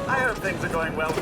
I hope things are going well.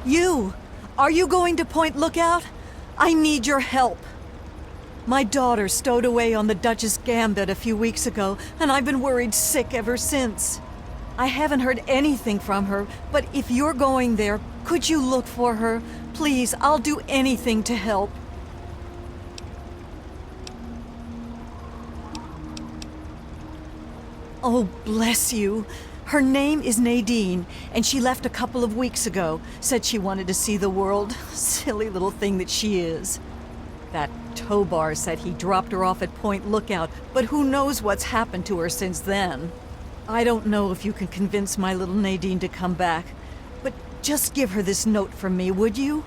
You! Are you going to Point Lookout? I need your help. My daughter stowed away on the Duchess Gambit a few weeks ago, and I've been worried sick ever since. I haven't heard anything from her, but if you're going there, could you look for her? Please, I'll do anything to help. Oh, bless you. Her name is Nadine, and she left a couple of weeks ago. Said she wanted to see the world. Silly little thing that she is. That Tobar said he dropped her off at Point Lookout, but who knows what's happened to her since then. I don't know if you can convince my little Nadine to come back, but just give her this note from me, would you?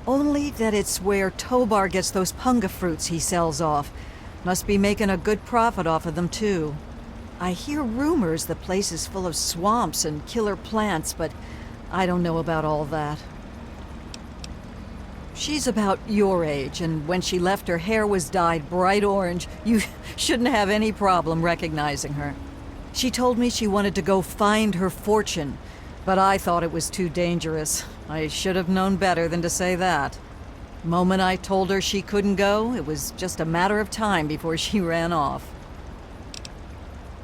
Only that it's where Tobar gets those punga fruits he sells off. Must be making a good profit off of them, too. I hear rumors the place is full of swamps and killer plants, but I don't know about all that. She's about your age, and when she left, her hair was dyed bright orange. You shouldn't have any problem recognizing her. She told me she wanted to go find her fortune, but I thought it was too dangerous. I should have known better than to say that. Moment I told her she couldn't go, it was just a matter of time before she ran off.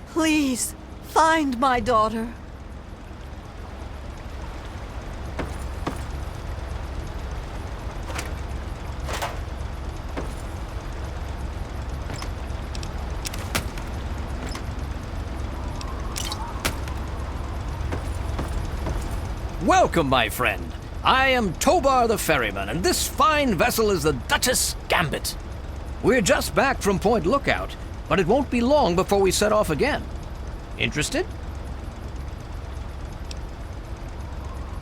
Please, find my daughter. Welcome, my friend. I am Tobar the ferryman, and this fine vessel is the Duchess Gambit. We're just back from Point Lookout, but it won't be long before we set off again. Interested?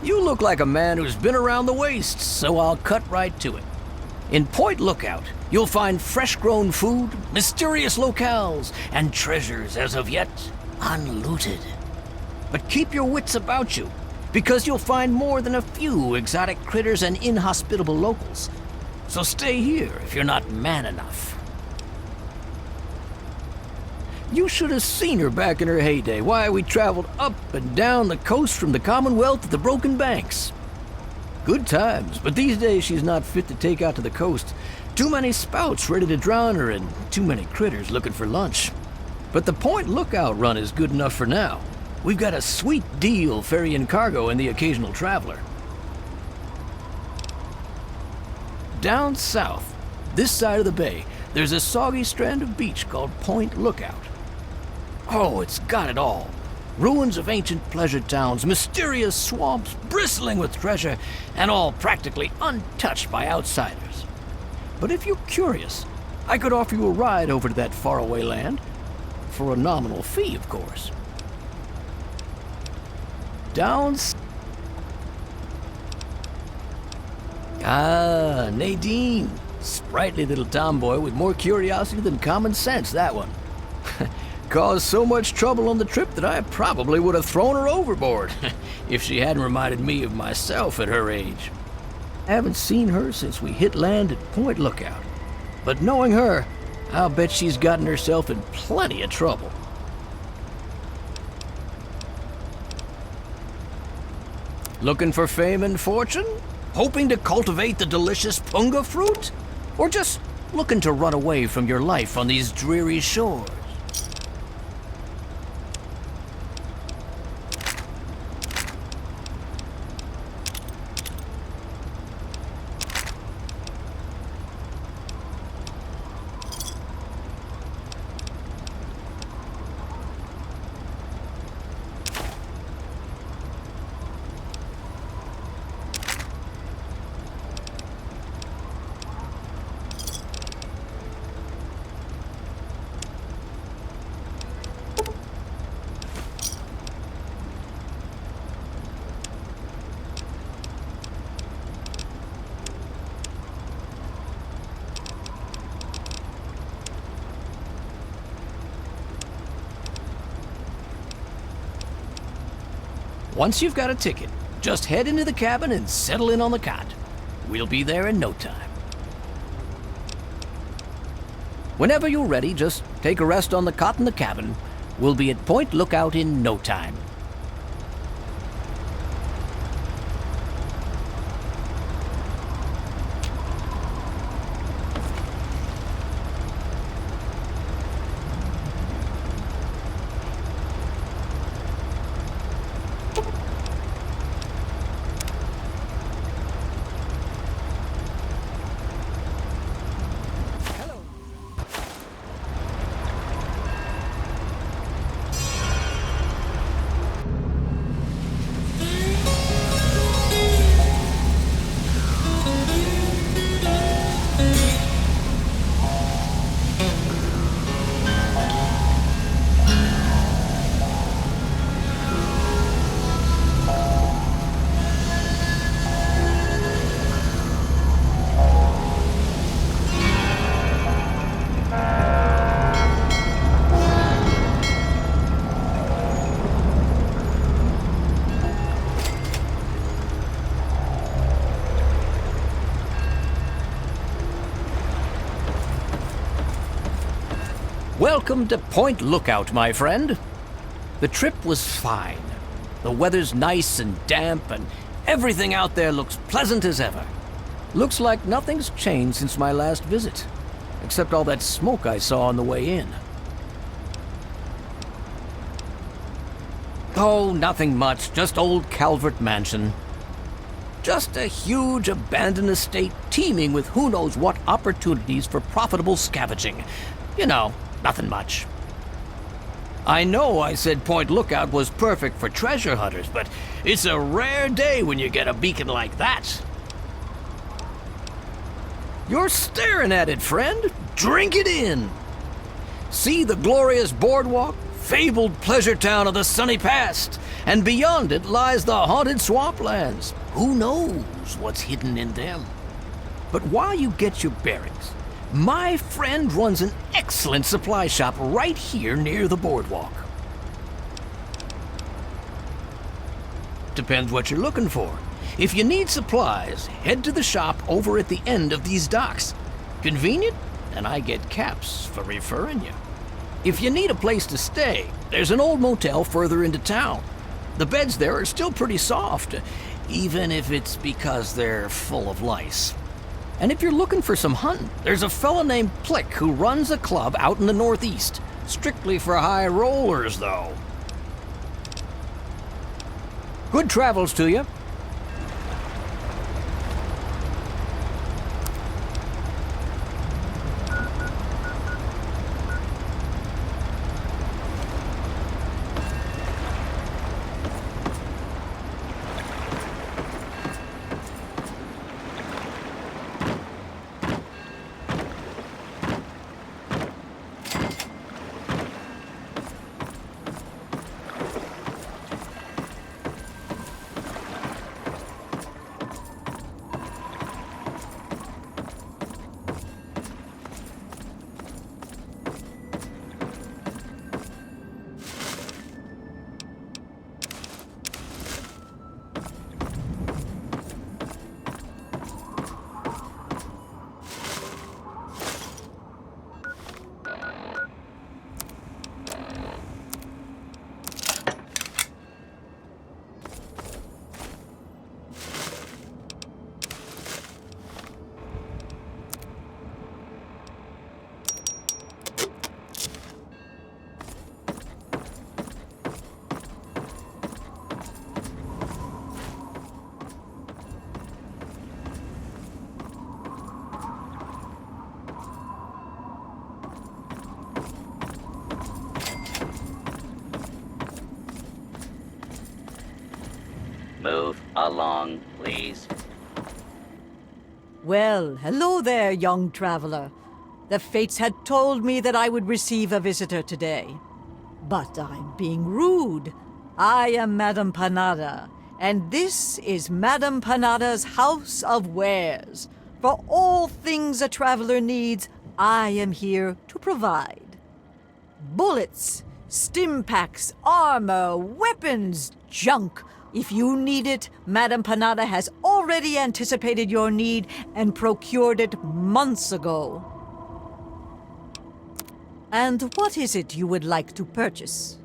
You look like a man who's been around the wastes, so I'll cut right to it. In Point Lookout, you'll find fresh-grown food, mysterious locales, and treasures as of yet unlooted. But keep your wits about you, because you'll find more than a few exotic critters and inhospitable locals. So stay here if you're not man enough. You should have seen her back in her heyday. Why, we traveled up and down the coast from the Commonwealth to the Broken Banks. Good times, but these days she's not fit to take out to the coast. Too many spouts ready to drown her and too many critters looking for lunch. But the Point Lookout run is good enough for now. We've got a sweet deal ferrying cargo and the occasional traveler. Down south, this side of the bay, there's a soggy strand of beach called Point Lookout. Oh, it's got it all. Ruins of ancient pleasure towns, mysterious swamps bristling with treasure, and all practically untouched by outsiders. But if you're curious, I could offer you a ride over to that faraway land. For a nominal fee, of course. Nadine. Sprightly little tomboy with more curiosity than common sense, that one. Caused so much trouble on the trip that I probably would have thrown her overboard if she hadn't reminded me of myself at her age. I haven't seen her since we hit land at Point Lookout. But knowing her, I'll bet she's gotten herself in plenty of trouble. Looking for fame and fortune? Hoping to cultivate the delicious punga fruit? Or just looking to run away from your life on these dreary shores? Once you've got a ticket, just head into the cabin and settle in on the cot. We'll be there in no time. Whenever you're ready, just take a rest on the cot in the cabin. We'll be at Point Lookout in no time. Welcome to Point Lookout, my friend. The trip was fine. The weather's nice and damp, and everything out there looks pleasant as ever. Looks like nothing's changed since my last visit, except all that smoke I saw on the way in. Oh, nothing much, just old Calvert Mansion. Just a huge abandoned estate teeming with who knows what opportunities for profitable scavenging. You know, nothing much. I know I said Point Lookout was perfect for treasure hunters, but it's a rare day when you get a beacon like that. You're staring at it, friend. Drink it in. See the glorious boardwalk, fabled pleasure town of the sunny past, and beyond it lies the haunted swamplands. Who knows what's hidden in them? But while you get your bearings, my friend runs an excellent supply shop right here near the boardwalk. Depends what you're looking for. If you need supplies, head to the shop over at the end of these docks. Convenient, and I get caps for referring you. If you need a place to stay, there's an old motel further into town. The beds there are still pretty soft, even if it's because they're full of lice. And if you're looking for some hunting, there's a fella named Plick who runs a club out in the Northeast. Strictly for high rollers, though. Good travels to you. Move along, please. Well, hello there, young traveler. The fates had told me that I would receive a visitor today. But I'm being rude. I am Madame Panada, and this is Madame Panada's House of Wares. For all things a traveler needs, I am here to provide. Bullets, stim packs, armor, weapons, junk. If you need it, Madame Panada has already anticipated your need and procured it months ago. And what is it you would like to purchase?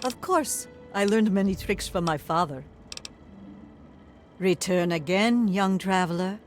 Of course, I learned many tricks from my father. Return again, young traveler.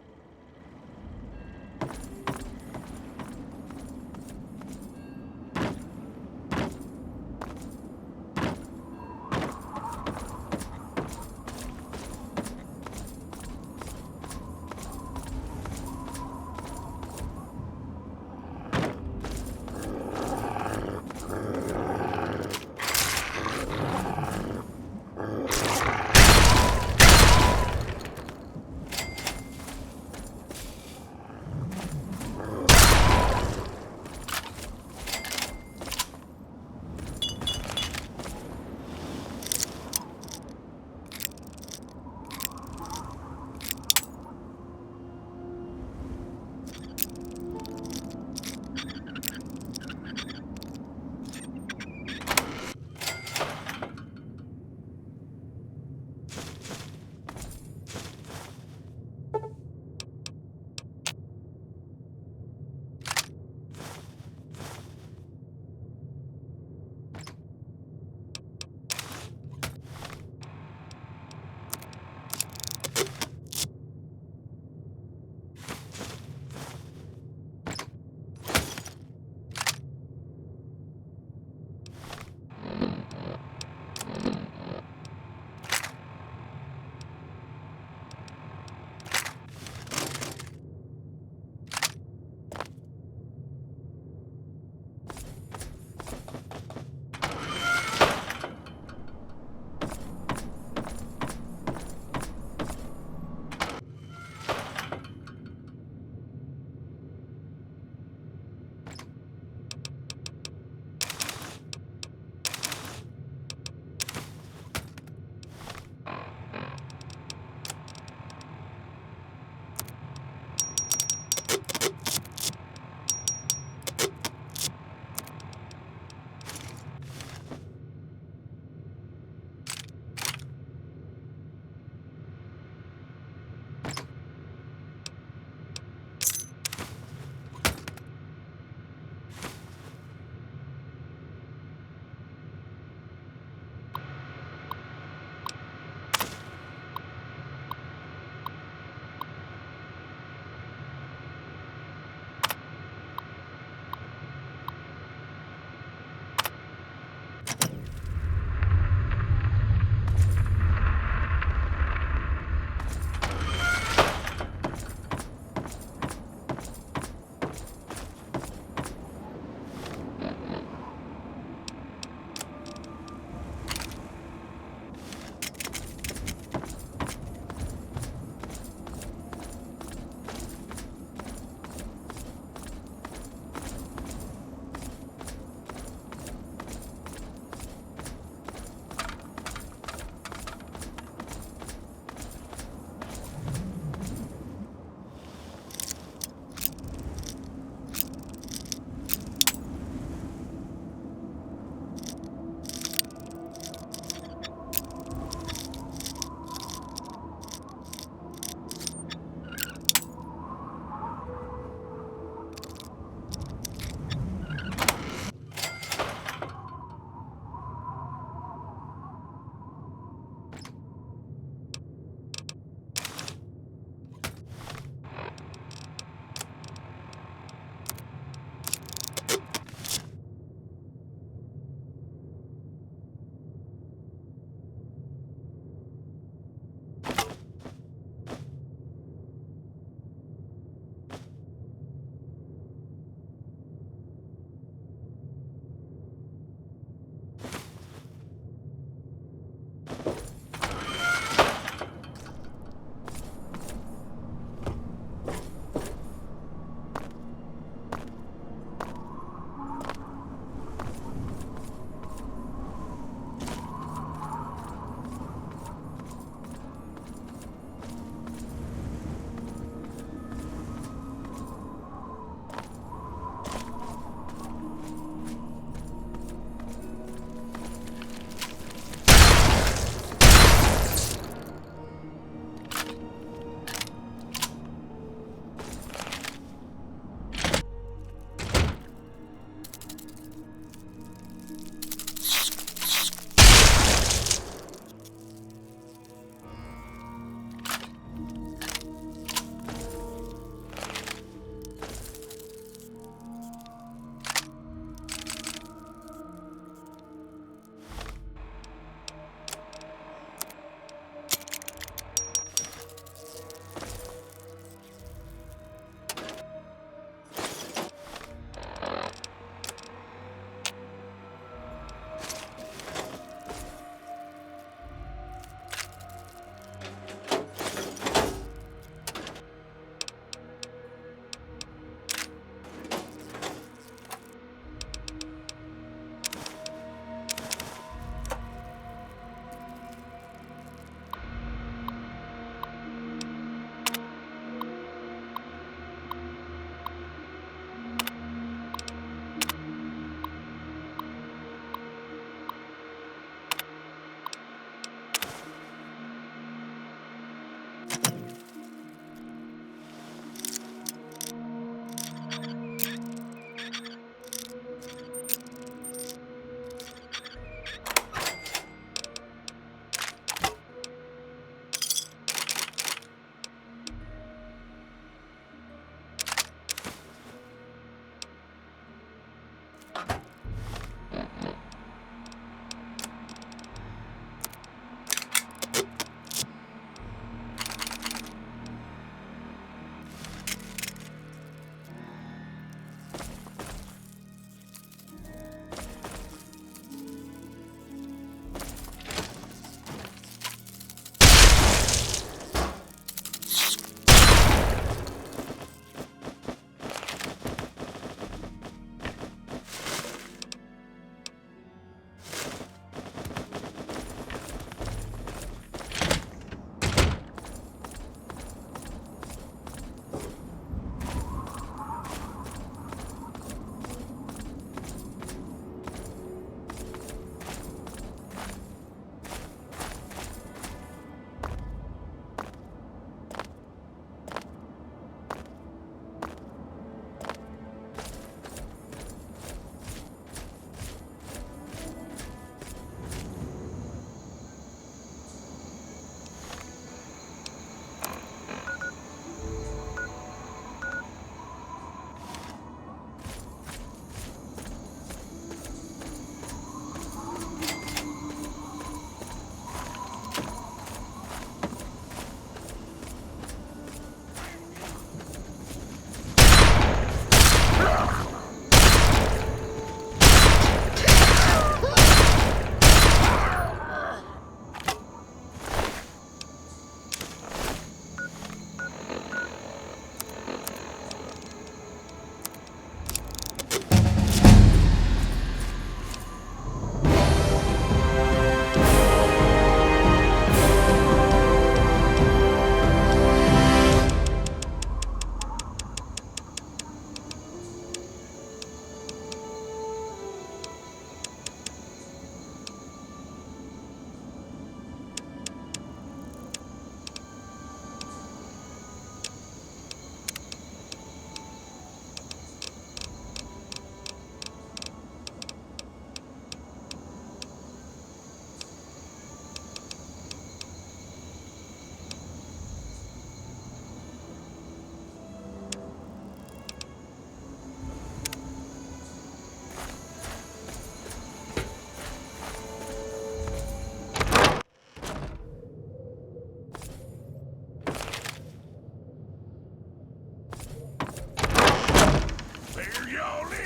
There y'all is!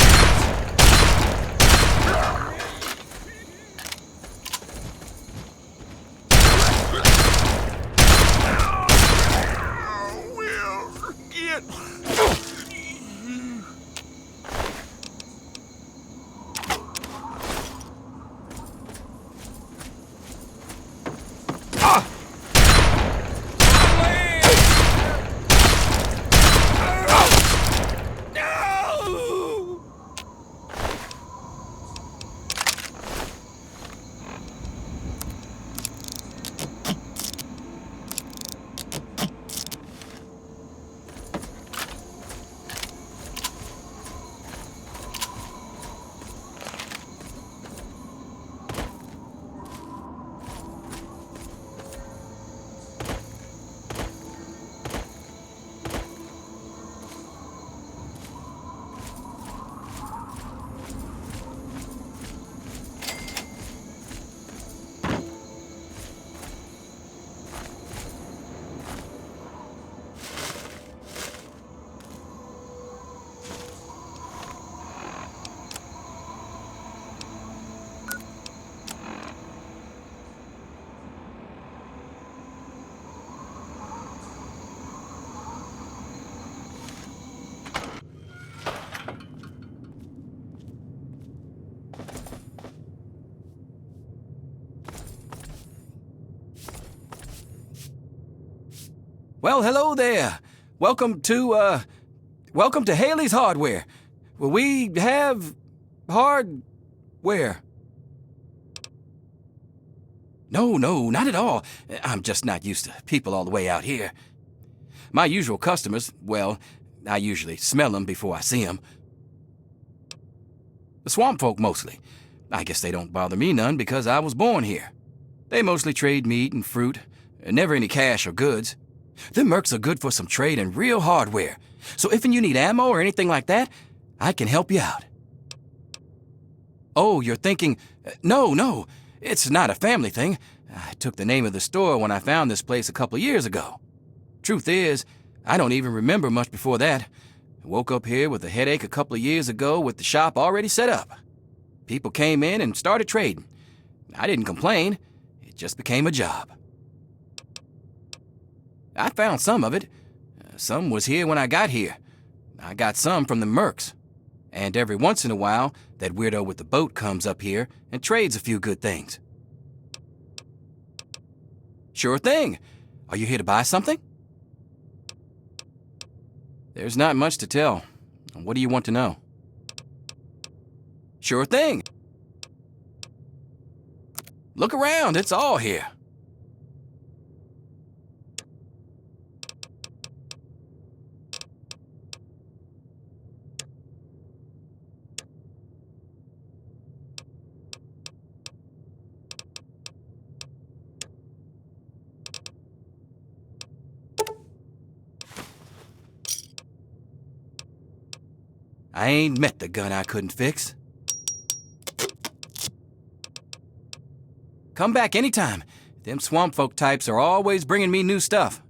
We'll get... Well, hello there. Welcome to Haley's Hardware, where we have hardware. No, not at all. I'm just not used to people all the way out here. My usual customers, well, I usually smell them before I see them. The swamp folk mostly. I guess they don't bother me none because I was born here. They mostly trade meat and fruit, never any cash or goods. Them mercs are good for some trade and real hardware. So if you need ammo or anything like that, I can help you out. Oh, you're thinking, no, it's not a family thing. I took the name of the store when I found this place a couple of years ago. Truth is, I don't even remember much before that. I woke up here with a headache a couple of years ago with the shop already set up. People came in and started trading. I didn't complain. It just became a job. I found some of it. Some was here when I got here. I got some from the mercs. And every once in a while, that weirdo with the boat comes up here and trades a few good things. Sure thing. Are you here to buy something? There's not much to tell. What do you want to know? Sure thing. Look around, it's all here. I ain't met the gun I couldn't fix. Come back anytime. Them swamp folk types are always bringing me new stuff.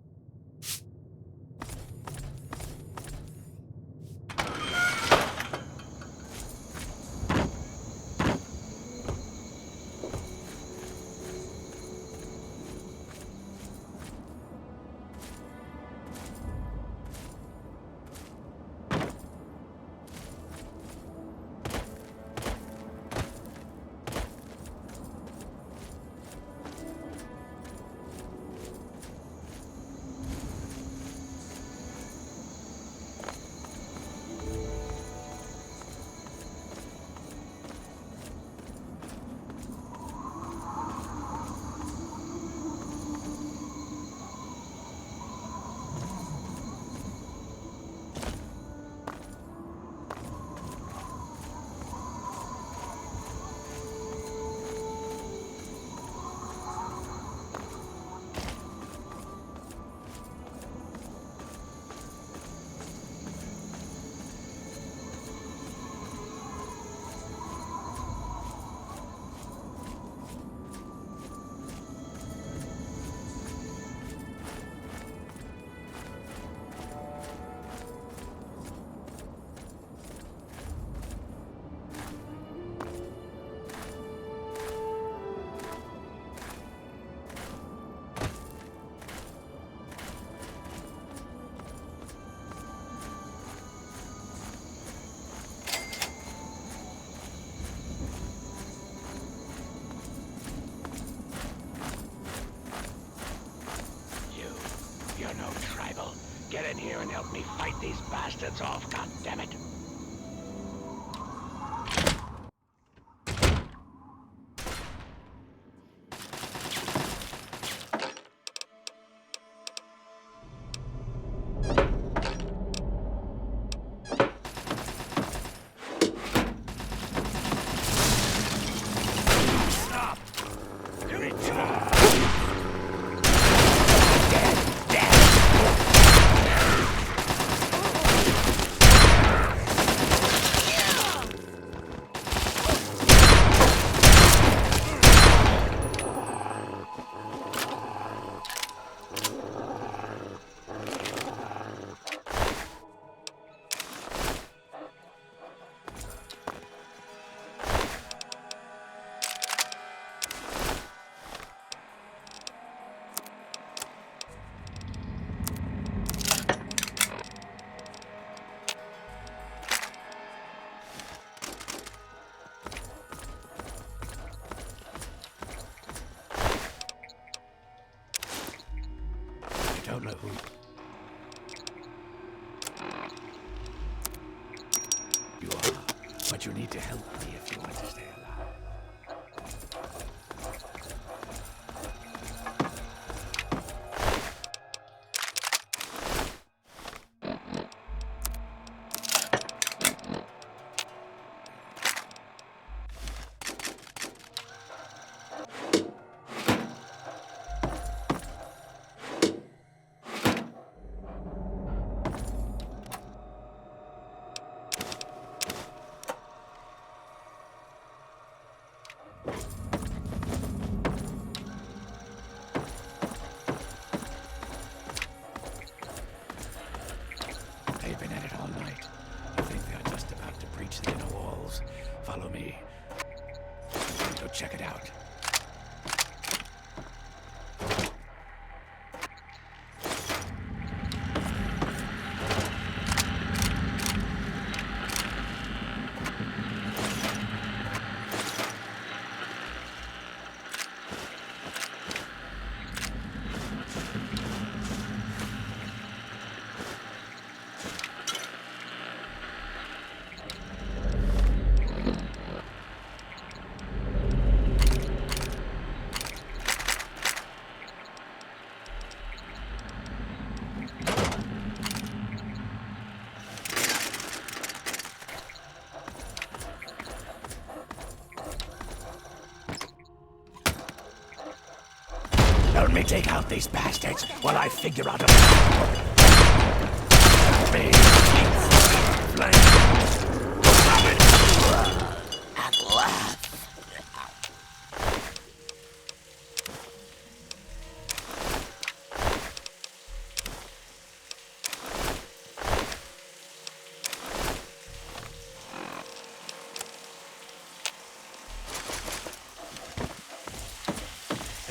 but you need to help me if you want to stay alive. They've been at it all night. I think they're just about to breach the inner walls. Follow me. Go check it out. Help me take out these bastards while I figure out a plan. Help me. Flame. Stop it. At last.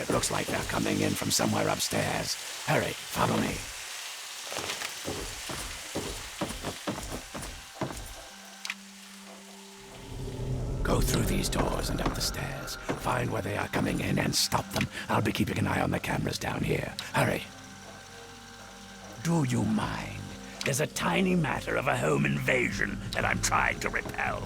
It looks like they're coming in from somewhere upstairs. Hurry, follow me. Go through these doors and up the stairs. Find where they are coming in and stop them. I'll be keeping an eye on the cameras down here. Hurry. Do you mind? There's a tiny matter of a home invasion that I'm trying to repel.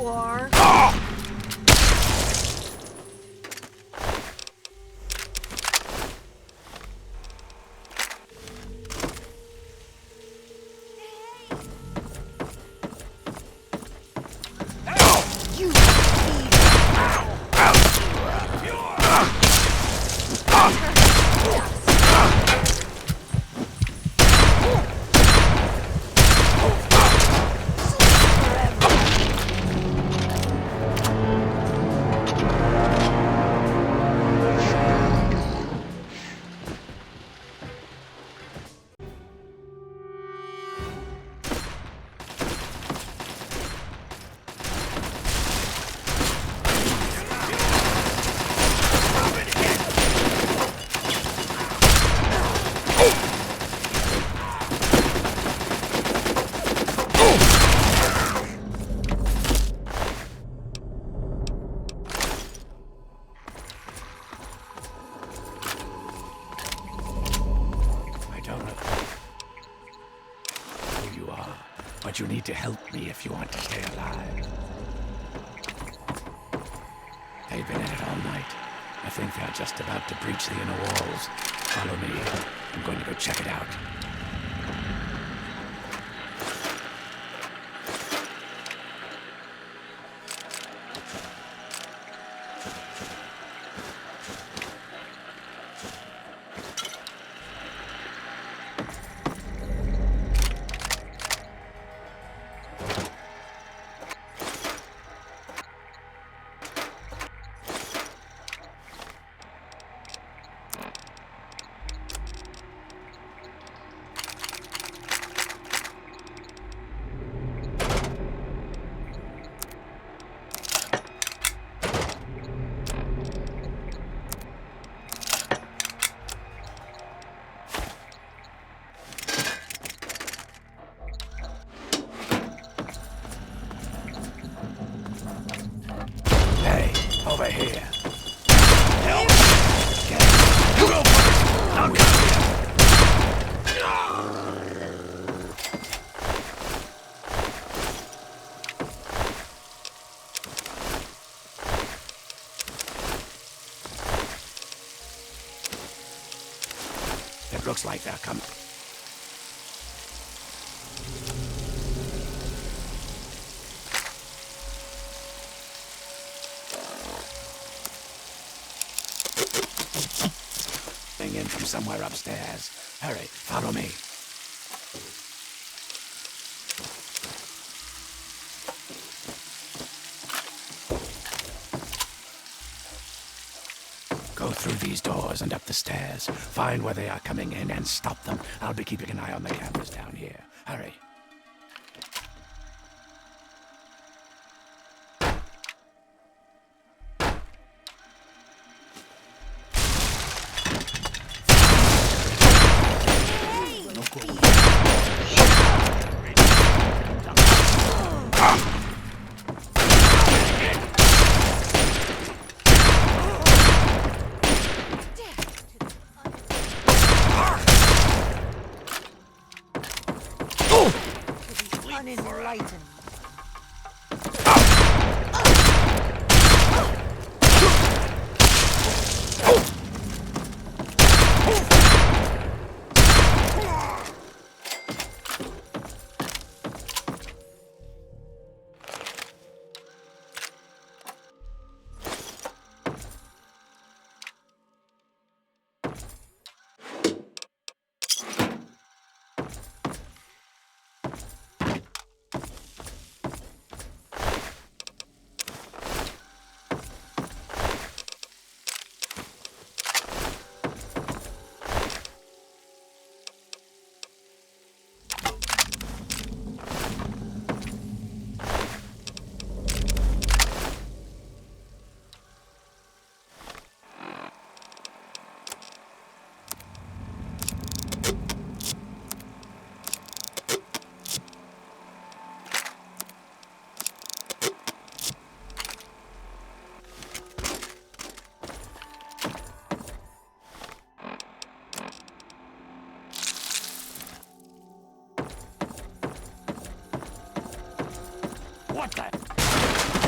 you are. You I don't know who you are, but you need to help me if you want to stay alive. They've been at it all night. I think they're just about to breach the inner walls. Follow me. I'm going to go check it out. Over here. Help! You go first! I'll cover you! It looks like they're coming. In from somewhere upstairs. Hurry, follow me. Go through these doors and up the stairs. Find where they are coming in and stop them. I'll be keeping an eye on the cameras down here. Hurry. Unenlightened. What the?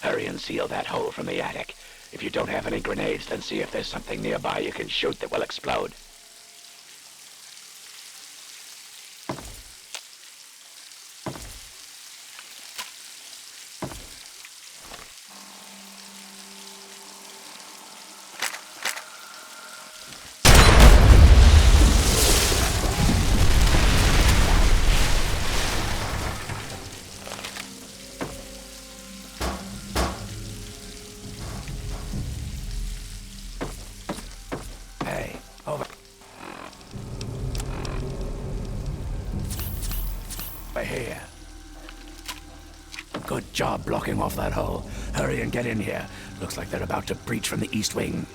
Hurry and seal that hole from the attic. If you don't have any grenades, then see if there's something nearby you can shoot that will explode. Hey, over here. Good job blocking off that hole. Hurry and get in here. Looks like they're about to breach from the east wing.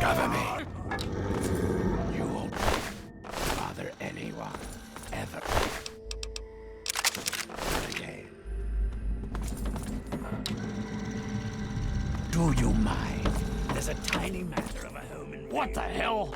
Cover me. You won't bother anyone, ever. Again. Do you mind? There's a tiny matter of a home in... What the hell?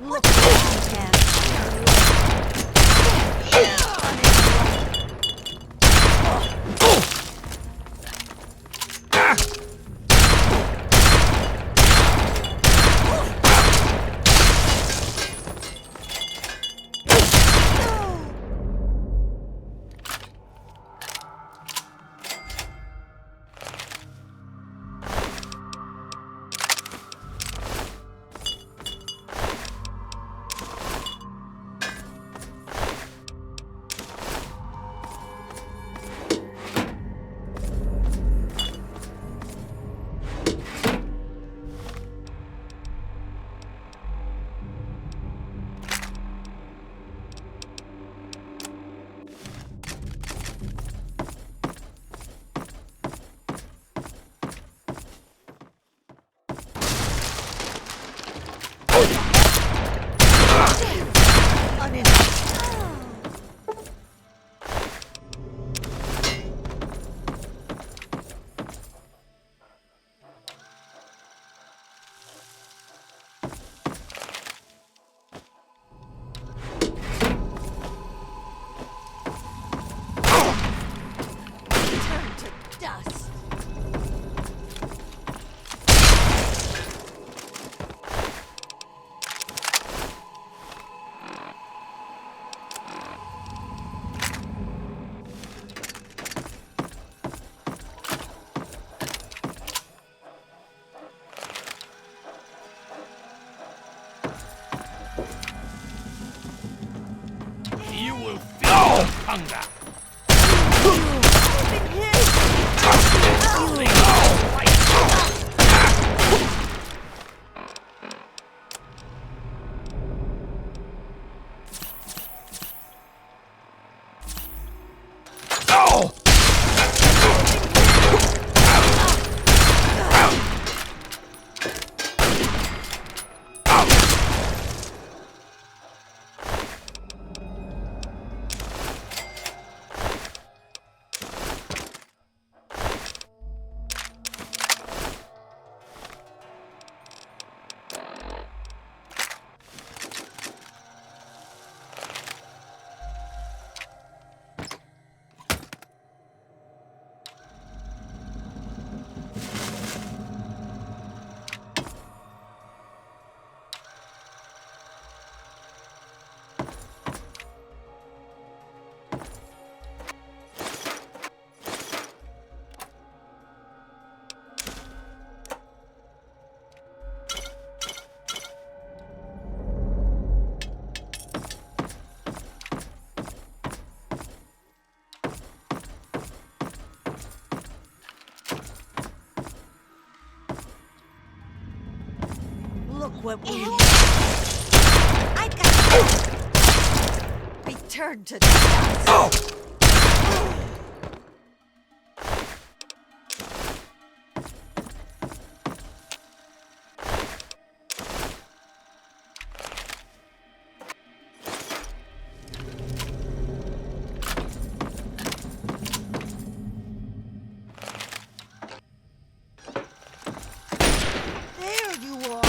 Look at him. You will feel hunger. what we need. I got Return to dust. Oh! There you are.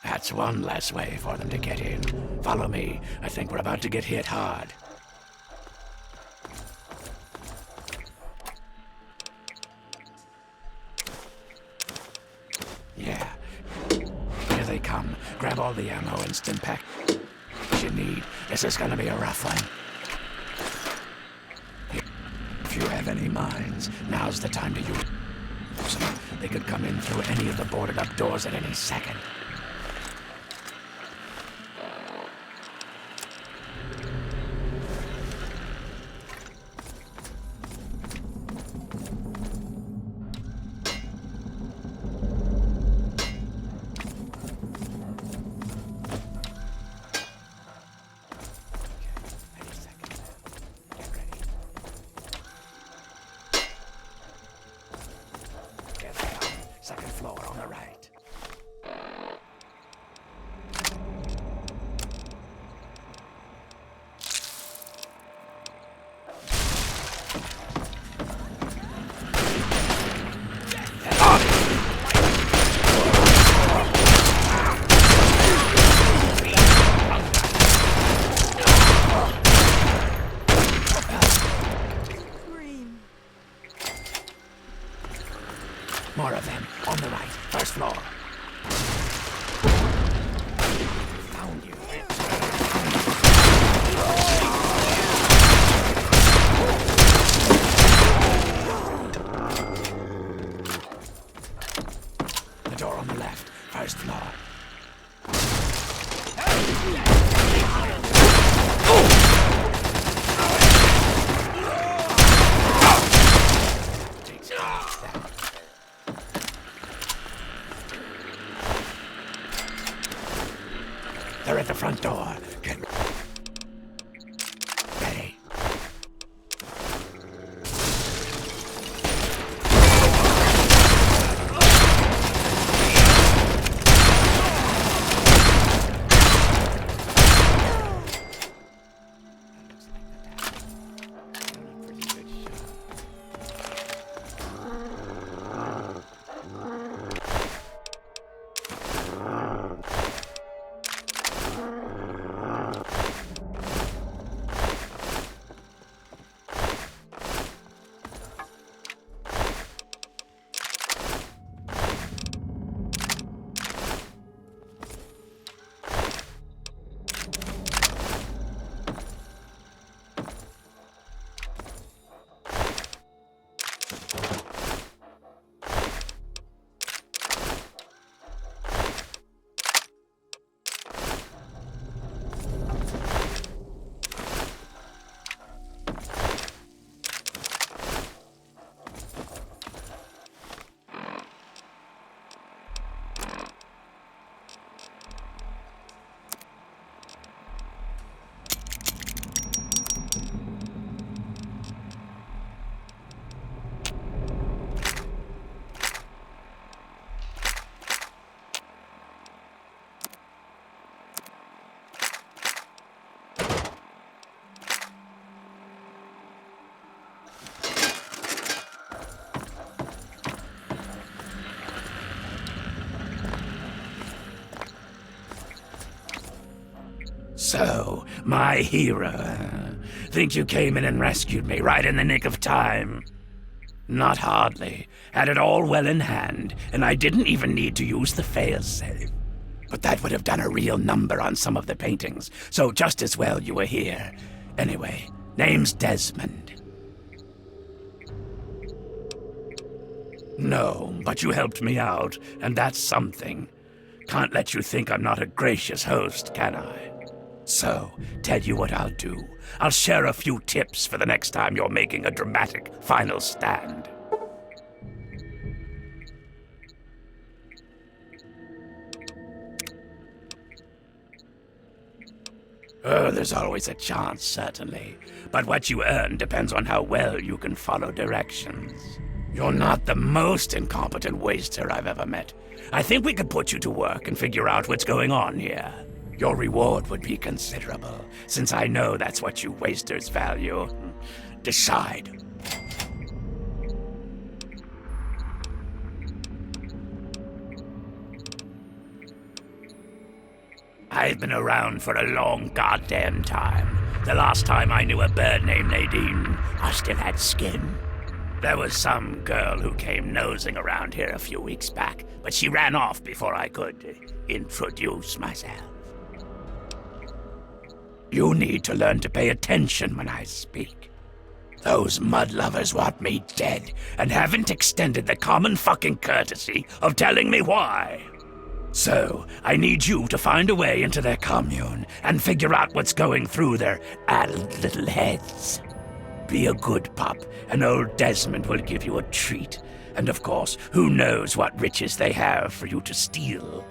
That's one less way for them to get in. Follow me. I think we're about to get hit hard. Yeah. Here they come. Grab all the ammo and stim-pack you need. This is gonna be a rough one. If you have any mines, now's the time to use them. They could come in through any of the boarded-up doors at any second. Second floor on the right. Scream. More of them on the right, first floor. Found you. The door on the left, first floor. Takes that. They're at the front door. Get ready. So, my hero. Think you came in and rescued me right in the nick of time? Not hardly. Had it all well in hand, and I didn't even need to use the failsafe. But that would have done a real number on some of the paintings, so just as well you were here. Anyway, name's Desmond. No, but you helped me out, and that's something. Can't let you think I'm not a gracious host, can I? So, tell you what I'll do. I'll share a few tips for the next time you're making a dramatic final stand. Oh, there's always a chance, certainly. But what you earn depends on how well you can follow directions. You're not the most incompetent waster I've ever met. I think we could put you to work and figure out what's going on here. Your reward would be considerable, since I know that's what you wasters value. Decide. I've been around for a long goddamn time. The last time I knew a bird named Nadine, I still had skin. There was some girl who came nosing around here a few weeks back, but she ran off before I could introduce myself. You need to learn to pay attention when I speak. Those mud lovers want me dead and haven't extended the common fucking courtesy of telling me why. So, I need you to find a way into their commune and figure out what's going through their addled little heads. Be a good pup, and old Desmond will give you a treat. And of course, who knows what riches they have for you to steal.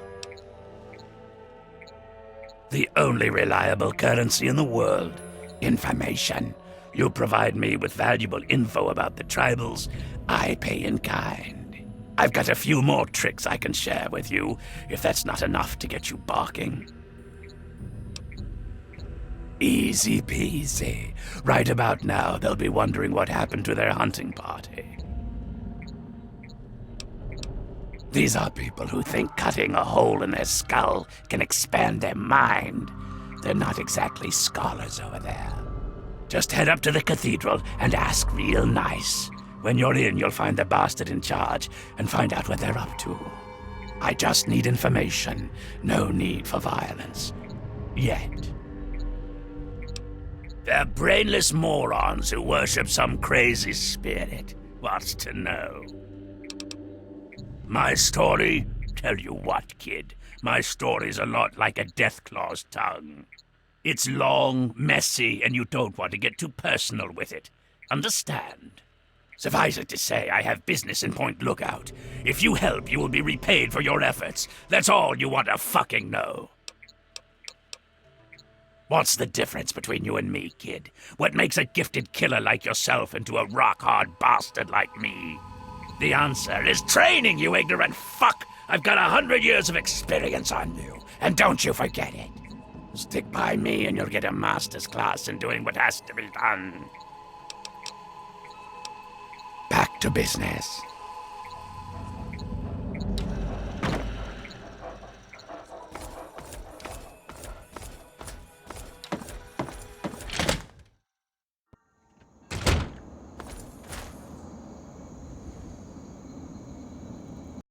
The only reliable currency in the world. Information. You provide me with valuable info about the tribals, I pay in kind. I've got a few more tricks I can share with you, if that's not enough to get you barking. Easy peasy. Right about now, they'll be wondering what happened to their hunting party. These are people who think cutting a hole in their skull can expand their mind. They're not exactly scholars over there. Just head up to the cathedral and ask real nice. When you're in, you'll find the bastard in charge and find out what they're up to. I just need information. No need for violence. Yet. They're brainless morons who worship some crazy spirit. What's to know? My story? Tell you what, kid. My story's a lot like a Deathclaw's tongue. It's long, messy, and you don't want to get too personal with it. Understand? Suffice it to say, I have business in Point Lookout. If you help, you will be repaid for your efforts. That's all you want to fucking know. What's the difference between you and me, kid? What makes a gifted killer like yourself into a rock-hard bastard like me? The answer is training, you ignorant fuck! I've got 100 years of experience on you, and don't you forget it. Stick by me and you'll get a master's class in doing what has to be done. Back to business.